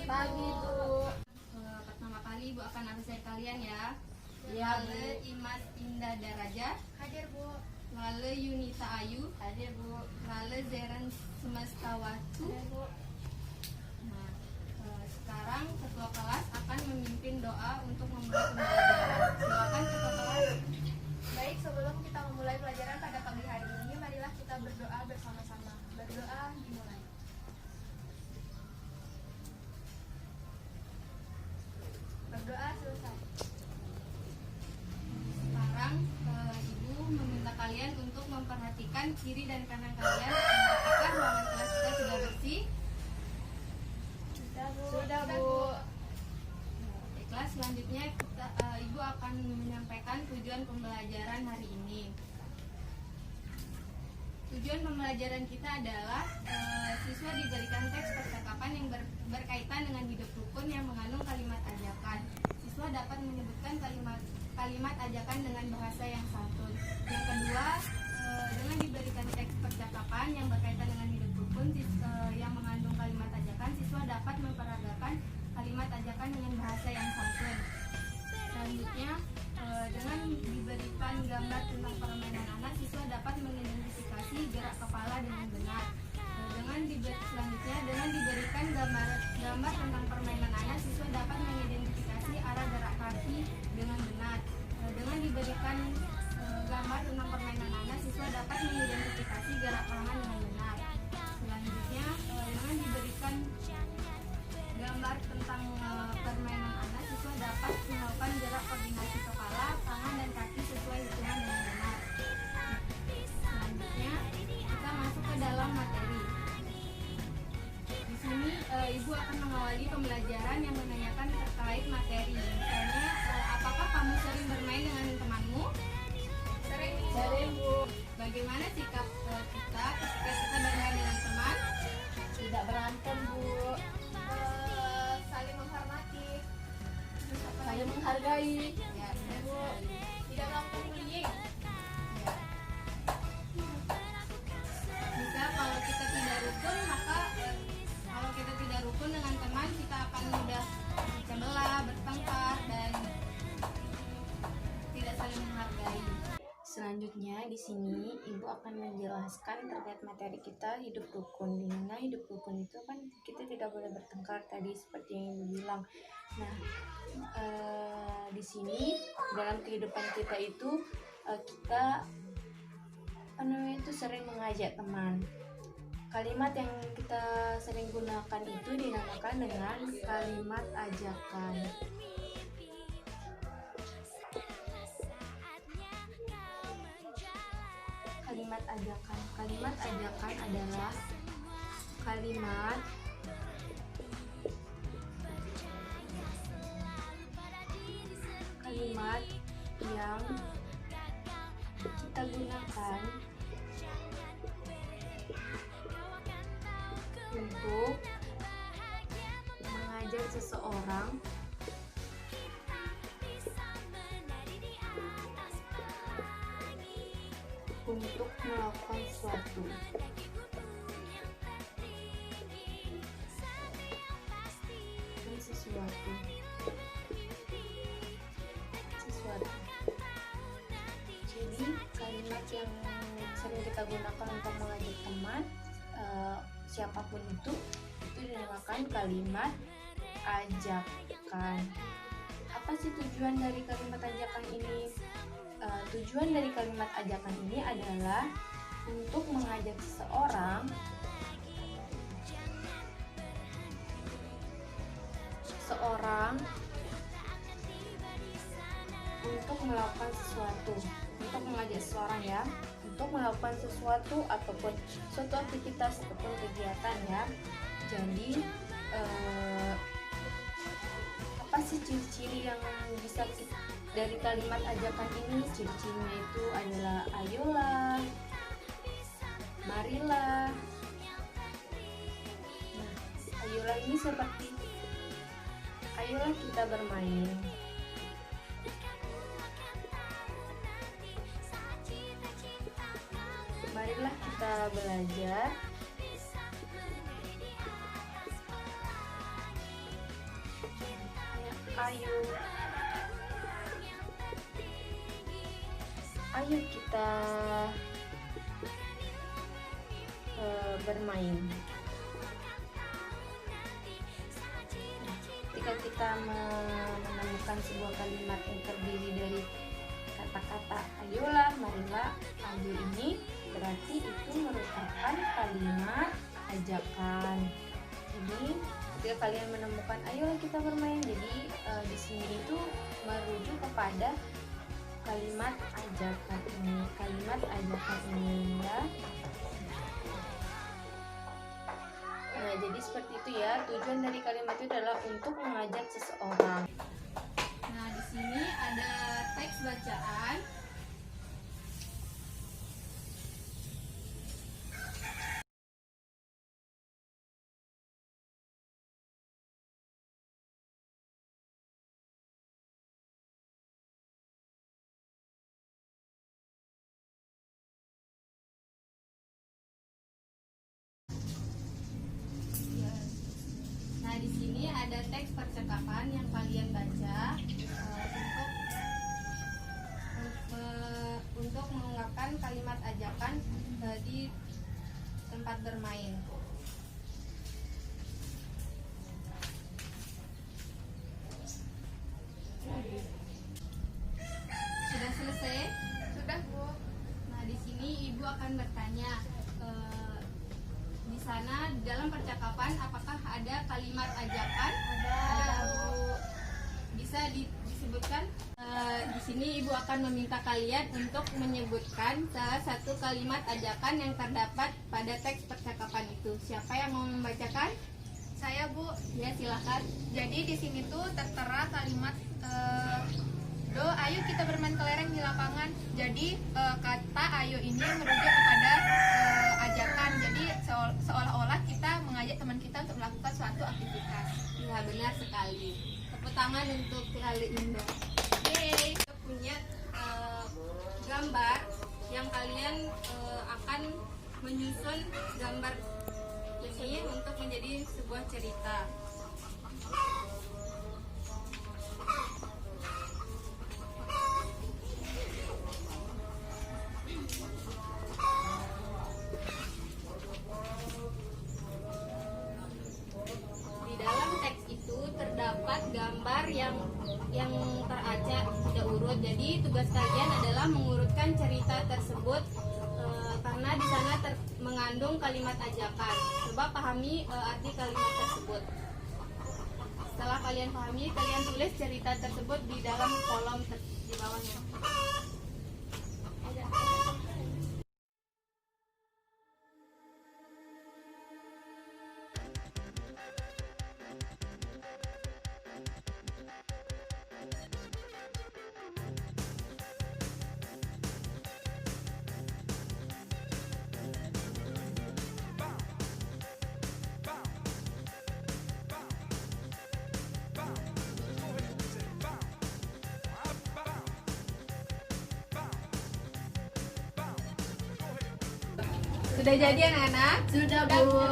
Pagi, Bu. Pertama kali Ibu akan absen kalian ya. Iya, Bu. Lale Imas Indah Daraja, Hadir, Bu. Lale Yunita Ayu, Hadir, Bu. Lale Zeren Semestawatu. Hadir, Bu. Nah, sekarang ketua kelas akan memimpin doa untuk memulai pembelajaran. Silakan ketua kelas. Baik, sebelum kita memulai pelajaran pada pagi hari ini, marilah kita berdoa bersama-sama. Berdoa dimulai. Berdoa selesai. Sekarang Ibu meminta kalian untuk memperhatikan kiri dan kanan kalian apakah ruangan kelas kita sudah bersih. Sudah, Bu. Sudah, Bu. Baiklah, selanjutnya Ibu akan menyampaikan tujuan pembelajaran hari ini. Tujuan pembelajaran kita adalah siswa diberikan teks percakapan yang berkaitan dengan hidup rukun yang mengandung kalimat ajakan. Siswa dapat menyebutkan kalimat ajakan dengan bahasa yang santun. Yang kedua, dengan diberikan teks percakapan yang berkaitan dengan hidup rukun yang mengandung kalimat ajakan, siswa dapat memperagakan kalimat ajakan dengan bahasa yang santun. Selanjutnya, dengan diberikan gambar tentang permainan anak, siswa dapat mengidentifikasi gerak kepala dengan benar. Selanjutnya, dengan diberikan gambar tentang permainan anak, siswa dapat mengidentifikasi arah gerak kaki dengan benar. Dengan diberikan gambar tentang permainan anak, siswa dapat mengidentifikasi gerak tangan dengan benar. Selanjutnya, dengan diberikan gambar tentang permainan anak, siswa dapat melakukan gerak koordinasi kepala, tangan, dan kaki sesuai hitungan dengan benar. Selanjutnya, kita masuk ke dalam materi. Di sini Ibu akan mengawali pembelajaran yang menanyakan terkait materi. Misalnya, apakah kamu sering bermain dengan temanmu? Sering, Bu. Bagaimana sikap kita ketika kita bermain dengan teman? Tidak berantem, Bu. Saling menghormati. Saling menghargai. Ya, benar Bu. sekali. Tidak melakukan bullying. Ya. Misal kalau kita tidak rukun, maka kalau kita tidak rukun dengan teman, kita akan mudah pecah belah, bertengkar, dan tidak saling menghargai. Selanjutnya di sini Ibu akan menjelaskan terkait materi kita hidup rukun. Di mana hidup rukun itu kan kita tidak boleh bertengkar tadi seperti yang Ibu bilang. Nah, di sini dalam kehidupan kita itu kita sering mengajak teman. Kalimat yang kita sering gunakan itu dinamakan dengan kalimat ajakan. Kalimat ajakan adalah kalimat yang kita gunakan untuk mengajak seseorang untuk melakukan sesuatu. Jadi kalimat yang sering kita gunakan untuk mengajak teman, siapapun itu dinamakan kalimat ajakan. Apa sih tujuan dari kalimat ajakan ini? Tujuan dari kalimat ajakan ini adalah untuk mengajak seseorang untuk melakukan sesuatu, untuk mengajak seseorang ya, untuk melakukan sesuatu ataupun suatu aktivitas ataupun kegiatan ya. Jadi apa sih ciri-ciri yang bisa dari kalimat ajakan ini? Ciri-cirinya itu adalah ayolah, marilah. Nah, ayolah ini seperti ayolah kita bermain. Marilah kita belajar. ayo kita bermain. Ketika kita menemukan sebuah kalimat yang terdiri dari kata-kata ayolah, marilah, ayo ini berarti itu merupakan kalimat ajakan. Jadi ketika kalian menemukan ayolah kita bermain, jadi di sini itu merujuk kepada kalimat ajakan ini, ya. Nah, jadi seperti itu ya. Tujuan dari kalimat itu adalah untuk mengajak seseorang. Nah, di sini ada teks bacaan. Nah, di sini ada teks percakapan yang kalian baca untuk mengungkapkan kalimat ajakan di tempat bermain. Sudah selesai? Sudah, Bu. Nah, di sini Ibu akan bertanya, di sana dalam percakapan apakah ada kalimat ajakan? Ada, Bu. Bisa disebutkan? Di sini Ibu akan meminta kalian untuk menyebutkan salah satu kalimat ajakan yang terdapat pada teks percakapan itu. Siapa yang mau membacakan? Saya, Bu. Ya, silakan. Jadi di sini tuh tertera kalimat Do, ayo kita bermain kelereng di lapangan. Jadi kata ayo ini merujuk kepada ajakan. Jadi seolah-olah kita mengajak teman kita untuk melakukan suatu aktivitas. Ya, benar sekali. Tepuk tangan untuk kali Indo. Yeay. Kita punya gambar yang kalian akan menyusun gambar ini untuk menjadi sebuah cerita. Di dalam teks itu terdapat gambar yang teracak tidak urut. Jadi tugas kalian adalah mengurutkan cerita tersebut karena di sana mengandung kalimat ajakan. Coba pahami arti kalimat tersebut. Setelah kalian pahami, kalian tulis cerita tersebut di dalam kolom di bawahnya. Sudah jadi anak-anak? Sudah, Bu.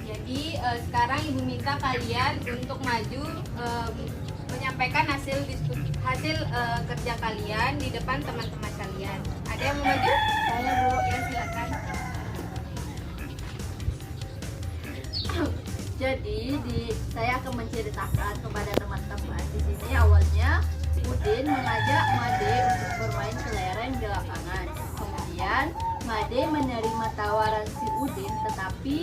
Jadi sekarang Ibu minta kalian untuk maju menyampaikan hasil kerja kalian di depan teman-teman kalian. Ada yang mau maju? Saya, Bu. Ya, silakan. Jadi saya akan menceritakan kepada teman-teman di sini. Awalnya Udin mengajak Made untuk bermain kelereng di lapangan. Kemudian Made menerima tawaran si Udin, tetapi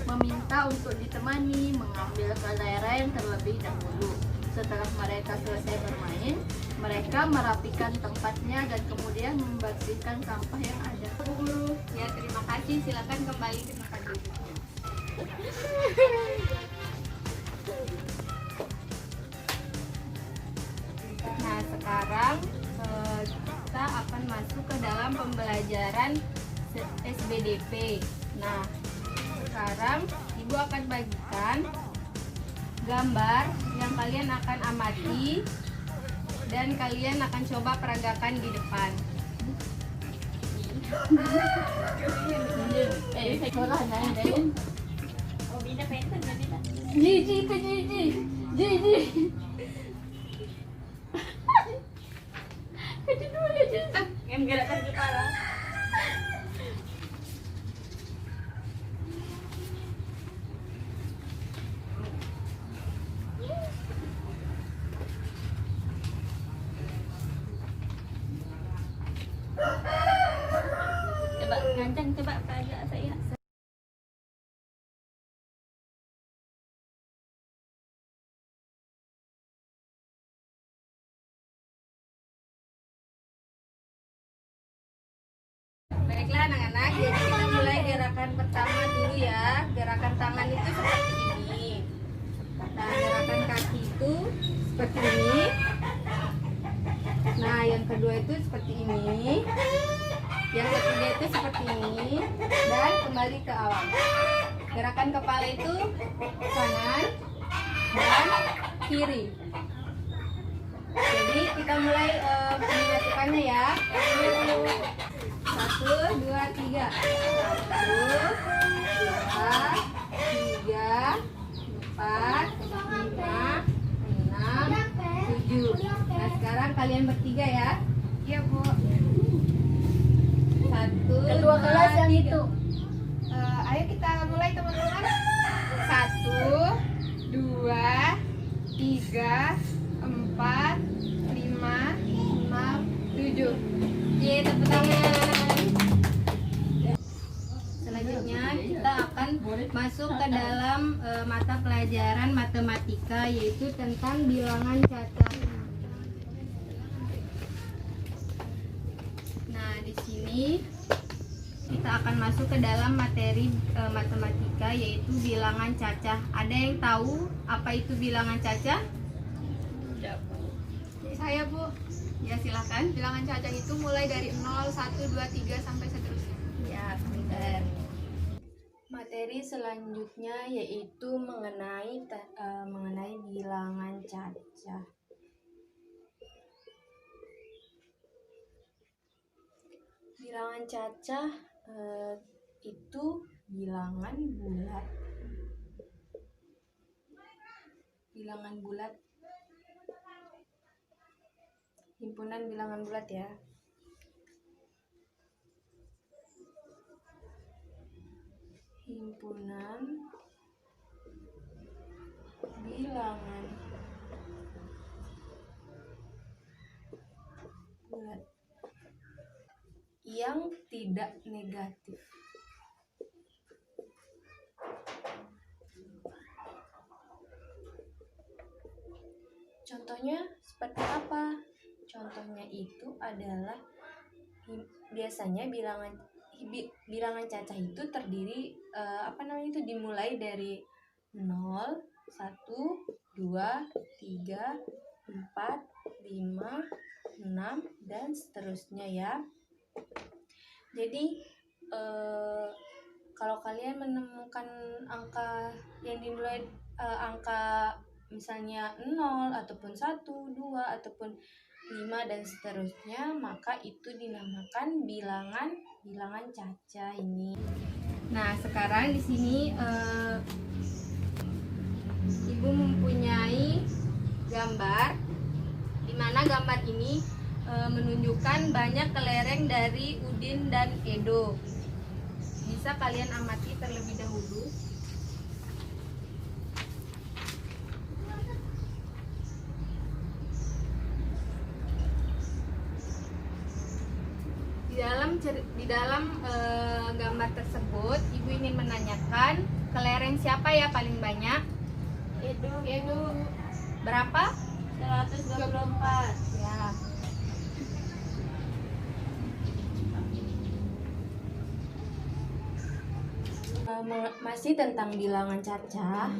meminta untuk ditemani mengambil kelereng terlebih dahulu. Setelah mereka selesai bermain, mereka merapikan tempatnya dan kemudian membersihkan sampah yang ada. Ya, terima kasih. Silakan kembali ke tempat duduknya. Nah, sekarang kita akan masuk ke dalam pembelajaran SBDP. Nah, sekarang Ibu akan bagikan gambar yang kalian akan amati dan kalian akan coba peragakan di depan. Menggerakkan kepala. Coba ngancang, coba agak saya. Baiklah anak-anak, jadi kita mulai gerakan pertama dulu ya. Gerakan tangan itu seperti ini. Nah, gerakan kaki itu seperti ini. Nah, yang kedua itu seperti ini. Yang ketiga itu seperti ini. Dan kembali ke awal. Gerakan kepala itu kanan dan kiri. Jadi kita mulai menyatukannya ya. 1, 2, 3. 1, 2, 3, 4, 5, 6, 7. Nah, sekarang kalian bertiga ya. Iya Bu. 1, Ketua kelas yang itu. Ayo kita mulai teman-teman. 1, 2, 3, 4, 5, 6, 7. Ye, tepuk tangan. Selanjutnya kita akan masuk ke dalam mata pelajaran matematika, yaitu tentang bilangan cacat. Nah, di sini kita akan masuk ke dalam materi matematika, yaitu bilangan cacah. Ada yang tahu apa itu bilangan cacah? Saya Bu. Ya, silakan. Bilangan cacah itu mulai dari 0, 1, 2, 3 sampai seterusnya. Ya, sebentar. Materi selanjutnya yaitu mengenai bilangan cacah. Bilangan cacah itu bilangan bulat. Bilangan bulat. Himpunan bilangan bulat ya. Himpunan bilangan bulat yang tidak negatif. Contohnya seperti apa? Contohnya itu adalah biasanya bilangan cacah itu terdiri dimulai dari 0, 1, 2, 3, 4, 5, 6 dan seterusnya ya. Jadi kalau kalian menemukan angka yang dimulai angka misalnya 0 ataupun 1, 2 ataupun 5 dan seterusnya, maka itu dinamakan bilangan cacah ini. Nah, sekarang di sini Ibu mempunyai gambar, di mana gambar ini menunjukkan banyak kelereng dari Udin dan Edo. Bisa kalian amati terlebih dahulu. Di dalam gambar tersebut, Ibu ingin menanyakan kelereng siapa ya paling banyak? Edo. Berapa? 124. Ya. Masih tentang bilangan cacah.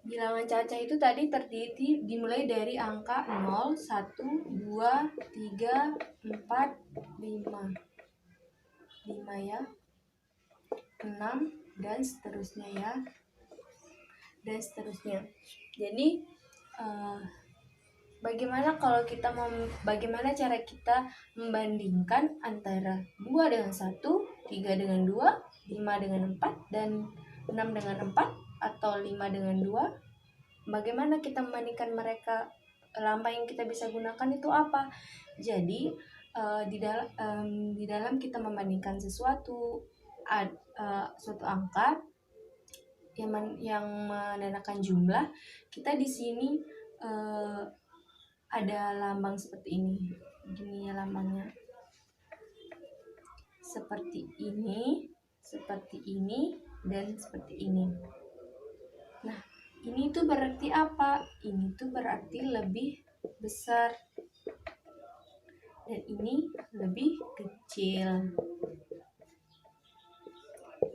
Bilangan cacah itu tadi terdiri dimulai dari angka 0, 1, 2, 3, 4, 5. 5 ya. 6 dan seterusnya ya. Dan seterusnya. Jadi bagaimana cara kita membandingkan antara 2 dengan 1, 3 dengan 2, 5 dengan 4 dan 6 dengan 4 atau 5 dengan 2? bagaimana kita membandingkan mereka, lambang yang kita bisa gunakan itu apa. Jadi di dalam kita membandingkan sesuatu, suatu angka yang menandakan jumlah, kita di sini ada lambang seperti ini. Gini ya lambangnya. Seperti ini, dan seperti ini. Nah, ini tuh berarti apa? Ini tuh berarti lebih besar. Dan ini lebih kecil.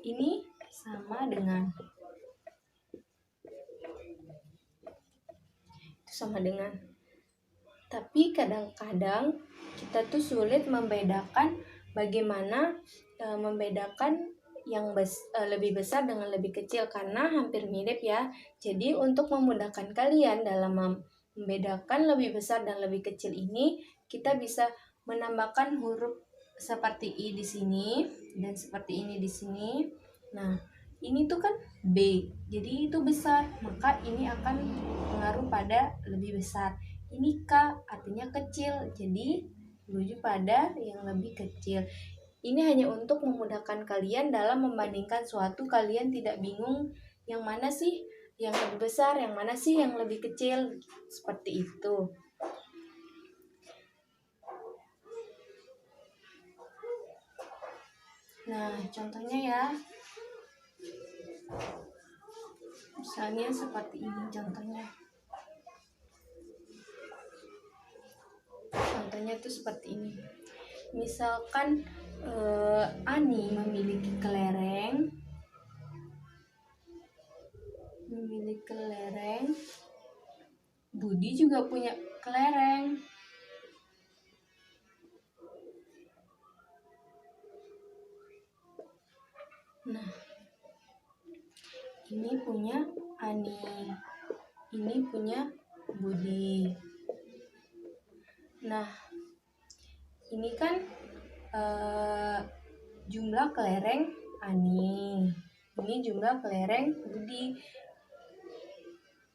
Ini sama dengan. Itu sama dengan. Tapi kadang-kadang kita tuh sulit membedakan bagaimana membedakan yang lebih besar dengan lebih kecil, karena hampir mirip ya. Jadi untuk memudahkan kalian dalam membedakan lebih besar dan lebih kecil ini, kita bisa menambahkan huruf seperti I di sini dan seperti ini di sini. Nah, ini tuh kan B, jadi itu besar, maka ini akan mengaruh pada lebih besar. Ini K, artinya kecil, jadi menuju pada yang lebih kecil. Ini hanya untuk memudahkan kalian dalam membandingkan suatu, kalian tidak bingung yang mana sih yang lebih besar, yang mana sih yang lebih kecil, seperti itu. Nah, contohnya ya. Misalnya seperti ini contohnya. Contohnya itu seperti ini. Misalkan Ani memiliki kelereng. Budi juga punya kelereng. Nah, ini punya Ani, ini punya Budi. Nah, ini kan jumlah kelereng Ani, ini jumlah kelereng Budi.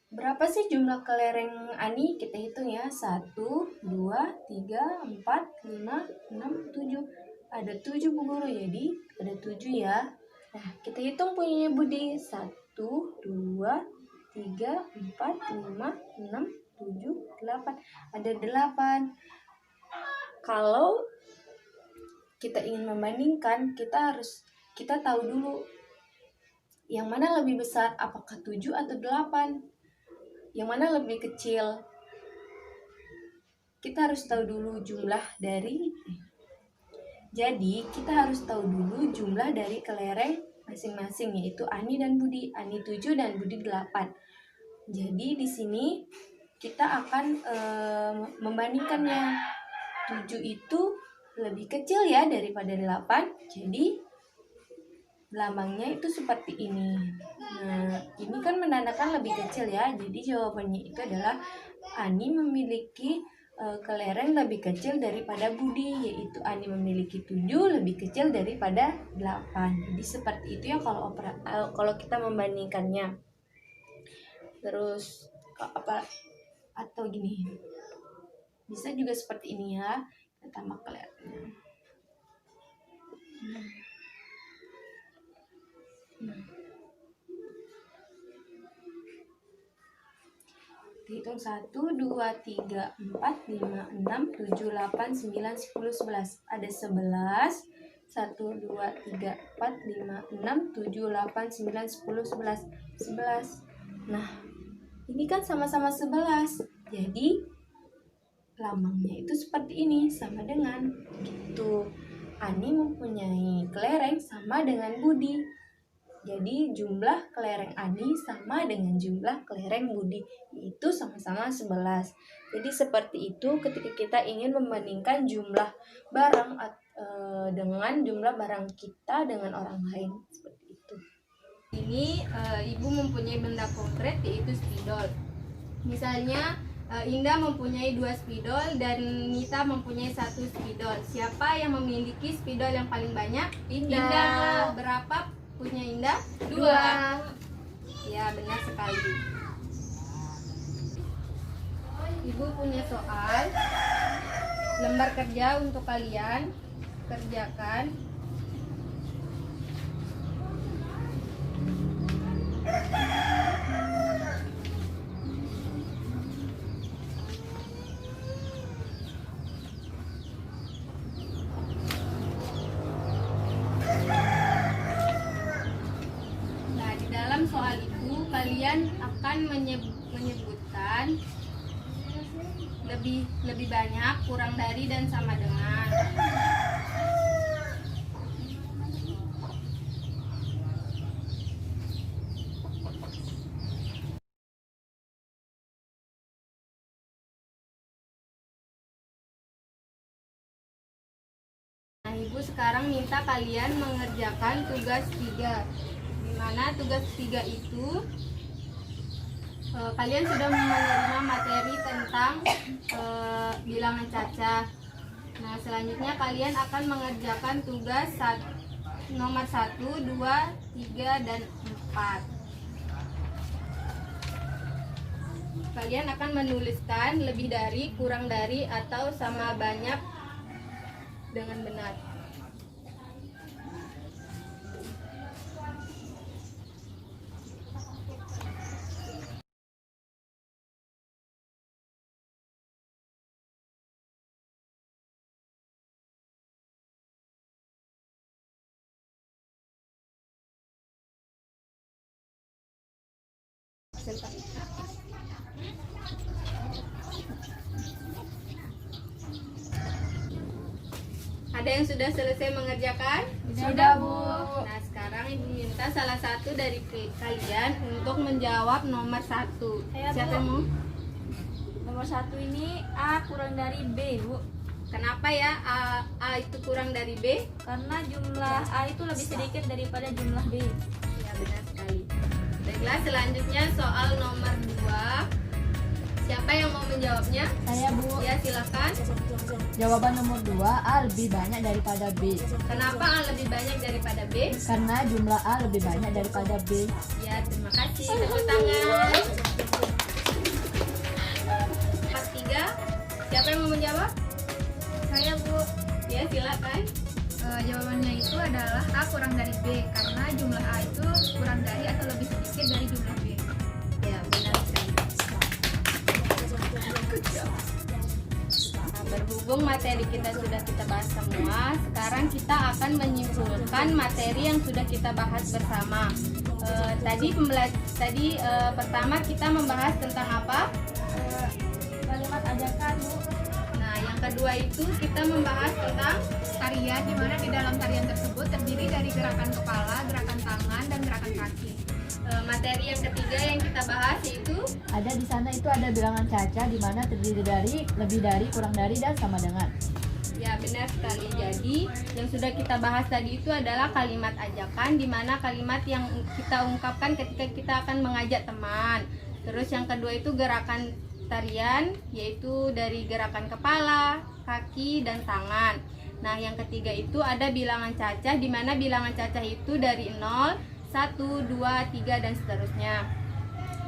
Berapa sih jumlah kelereng Ani? Kita hitung ya. 1, 2, 3, 4, 5, 6, 7. Ada 7 Bu Guru, jadi ada 7 ya. Nah, kita hitung punyanya Budi. 1, 2, 3, 4, 5, 6, 7, 8. Ada 8. Kalau kita ingin membandingkan, kita tahu dulu yang mana lebih besar, apakah 7 atau 8. Yang mana lebih kecil. Kita harus tahu dulu jumlah dari. Jadi, kita harus tahu dulu jumlah dari kelereng masing-masing, yaitu Ani dan Budi. Ani 7 dan Budi 8. Jadi, di sini kita akan membandingkannya. 7 itu lebih kecil ya daripada 8. Jadi, lambangnya itu seperti ini. Nah, ini kan menandakan lebih kecil ya. Jadi, jawabannya itu adalah Ani memiliki kelereng lebih kecil daripada Budi, yaitu Ani memiliki 7 lebih kecil daripada 8. Jadi seperti itu ya kalau kita membandingkannya. Terus atau gini, bisa juga seperti ini ya, kita tambah kelerengnya. Hitung 1, 2, 3, 4, 5, 6, 7, 8, 9, 10, 11. Ada 11. 1, 2, 3, 4, 5, 6, 7, 8, 9, 10, 11. 11. Nah, ini kan sama-sama 11. Jadi, lambangnya itu seperti ini, sama dengan gitu. Ani mempunyai kelereng sama dengan Budi. Jadi jumlah kelereng Ani sama dengan jumlah kelereng Budi, itu sama-sama 11. Jadi seperti itu ketika kita ingin membandingkan jumlah barang dengan jumlah barang kita dengan orang lain, seperti itu. Ini Ibu mempunyai benda konkret, yaitu spidol. Misalnya Indah mempunyai 2 spidol dan Nita mempunyai 1 spidol. Siapa yang memiliki spidol yang paling banyak? Indah. Berapa punya Indah? 2. Ya, benar sekali. Ibu punya soal lembar kerja untuk kalian kerjakan. Nah, di dalam soal itu kalian akan menyebutkan lebih banyak, kurang dari, dan sama dengan. Nah, Ibu sekarang minta kalian mengerjakan tugas 3. Di mana tugas 3 itu kalian sudah menerima materi tentang bilangan cacah. Nah, selanjutnya kalian akan mengerjakan tugas nomor 1, 2, 3, dan 4. Kalian akan menuliskan lebih dari, kurang dari, atau sama banyak dengan benar. Ada yang sudah selesai mengerjakan? Sudah, Bu. Nah, sekarang Ibu minta salah satu dari kalian untuk menjawab nomor 1. Saya, Siapa Bu. yang mau? Nomor 1 ini A kurang dari B, Bu. Kenapa ya A itu kurang dari B? Karena jumlah A itu lebih sedikit daripada jumlah B. Ya, benar sekali. Baiklah, selanjutnya soal nomor 2. Siapa yang mau menjawabnya? Saya, Bu. Ya, silakan. Jawaban nomor 2, A lebih banyak daripada B. Kenapa A lebih banyak daripada B? Karena jumlah A lebih banyak daripada B. Ya, terima kasih. Tepuk tangan. 4-3. Siapa yang mau menjawab? Saya, Bu. Ya, silakan. Jawabannya itu adalah A kurang dari B karena jumlah A itu kurang dari atau lebih sedikit dari jumlah B. Ya, benar sekali. Nah, berhubung materi kita sudah kita bahas semua, sekarang kita akan menyimpulkan materi yang sudah kita bahas bersama. Tadi pertama kita membahas tentang apa? Kalimat ajakan, Bu. Nah, yang kedua itu kita membahas tentang Tarian, di mana di dalam tarian tersebut terdiri dari gerakan kepala, gerakan tangan, dan gerakan kaki. materi yang ketiga yang kita bahas yaitu Ada di sana itu ada bilangan caca di mana terdiri dari, lebih dari, kurang dari, dan sama dengan. ya benar sekali. Jadi yang sudah kita bahas tadi itu adalah kalimat ajakan, di mana kalimat yang kita ungkapkan ketika kita akan mengajak teman. Terus yang kedua itu gerakan tarian, yaitu dari gerakan kepala, kaki, dan tangan. Nah, yang ketiga itu ada bilangan cacah, di mana bilangan cacah itu dari 0, 1, 2, 3, dan seterusnya.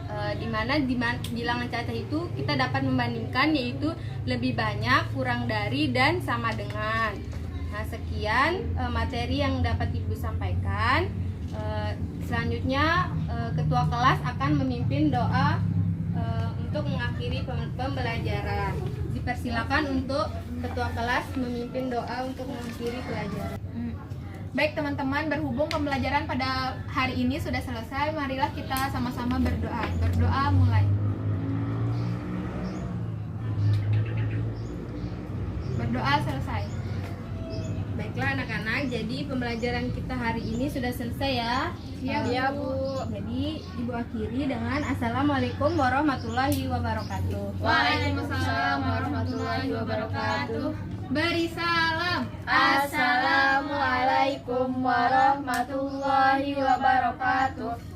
Di mana bilangan cacah itu kita dapat membandingkan, yaitu lebih banyak, kurang dari, dan sama dengan. Nah, sekian materi yang dapat Ibu sampaikan. Selanjutnya ketua kelas akan memimpin doa untuk mengakhiri pembelajaran. Dipersilakan untuk ketua kelas memimpin doa untuk mengakhiri pelajaran. Baik teman-teman, berhubung pembelajaran pada hari ini sudah selesai, marilah kita sama-sama berdoa. Berdoa mulai. Berdoa selesai. Baiklah anak-anak, jadi pembelajaran kita hari ini sudah selesai ya. Iya, Bu. Jadi Ibu akhiri dengan Assalamualaikum warahmatullahi wabarakatuh. Waalaikumsalam warahmatullahi wabarakatuh. Beri salam. Assalamualaikum warahmatullahi wabarakatuh.